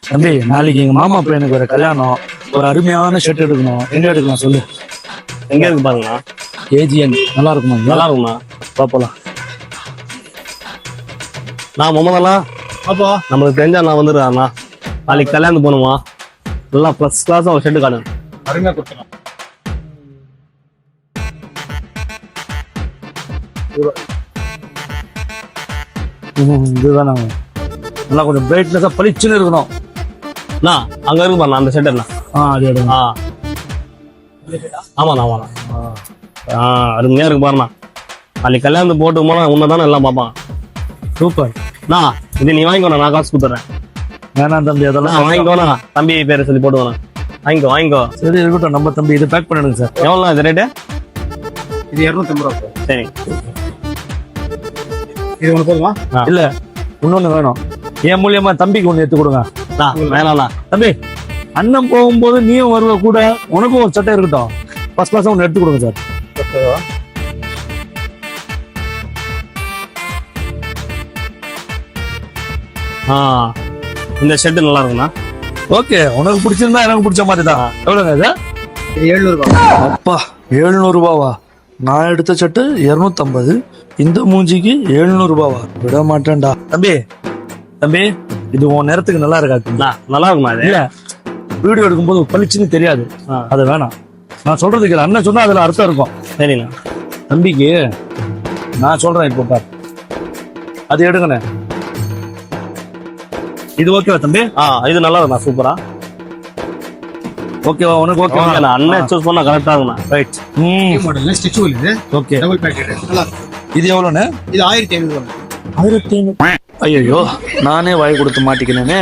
தம்பி நாளைக்கு எங்க மாமா பையனுக்கு ஒரு கல்யாணம், ஒரு அருமையான ஷர்ட் எடுக்கணும். எங்க எடுக்கலாம் சொல்லு? எங்க இருக்கு பாருங்கண்ணா. ஏஜிஎன் நல்லா இருக்குமா? நல்லா இருக்குண்ணா. பாப்பலாம். நான் முகமதண்ணா. அப்போ நம்மளுக்கு தெரிஞ்சா நான் வந்துடுறேண்ணா. நாளைக்கு கல்யாணம் போகணுமா? நல்லா ஃபர்ஸ்ட் கிளாஸா ஒரு ஷர்ட் காணும். அருமையா கொடுத்துருவோம். இதுதான் நல்லா கொஞ்சம் பிரைட்னஸா பளிச்சுன்னு இருக்கணும். அண்ணா அங்க இருக்கு பாருண்ணா அந்த ஷர்ட். அது எடுங்க. ஆமாண்ணா ஆமாண்ணா. அருமையா இருக்கு பாருண்ணா. நாளைக்கு கல்யாணத்துக்கு போட்டு போனா உன்னதானே எல்லாம் பார்ப்பான். சூப்பர். அண்ணா இது நீ வாங்கிக்கோண்ணா, நான் காசு கொடுத்துறேன். வேணாம் தம்பி, அதெல்லாம் வாங்கிக்கோண்ணா. தம்பி பேரை சொல்லி போடுவேண்ணா. வாங்கிக்கோ வாங்கிக்கோ. சரி இருக்கட்டும். நம்ம தம்பி இதை பேக் பண்ணிடுங்க சார். எவ்வளோண்ணா இது ரேட்டு? இது 250 ரூபா. சரி இது ஒண்ணு போதுமா? இல்ல இன்னொன்னு வேணும். என் மூலியமா தம்பிக்கு ஒண்ணு எடுத்து கொடுங்க. வேணாண்ணா. தம்பி அண்ணன் போகும்போது நீயும் வருவ கூட, உனக்கும் ஒரு சட்டை இருக்கட்டும். ஃபர்ஸ்ட் கிளாஸ் ஒண்ணு எடுத்து கொடுங்க சார். இந்த ஷர்ட் நல்லா இருக்குண்ணா. ஓகே, உனக்கு பிடிச்சிருந்தா எனக்கு பிடிச்ச மாதிரி தான். எவ்வளோங்க இது? 700 ரூபா. அப்பா 700 ரூபாவா? நான் எடுத்த சட்டு 250. இந்த மூஞ்சிக்கு 700 ரூபாவா? விட மாட்டேன்டா. தம்பி தம்பி இது உன் நேரத்துக்கு நல்லா இருக்காது. நல்லா இருக்குமா? இல்ல வீடியோ எடுக்கும்போது பளிச்சுன்னு தெரியாது. அது வேணாம். நான் சொல்றதுக்கு அண்ணன் சொன்னா அதுல அர்த்தம் இருக்கும். சரிண்ணா. தம்பிக்கு நான் சொல்றேன் இப்போ பார். அது எடுங்கண்ணே. இது ஓகேவா தம்பி? இது நல்லா இருக்குண்ணா. சூப்பரா. ஓகேவா உனக்கு? ஓகே அண்ணன் சூஸ் பண்ணா கரெக்டா இருக்குண்ணா. ரைட். மாடல்ல ஸ்டிச்சுவல் இது. ஓகே. Double packet. நல்லா இருக்கு. இது எவ்வளோண்ணே? இது 1500. 1500. ஐயோ நானே வாய் கொடுத்து மாட்டிக்கினேனே.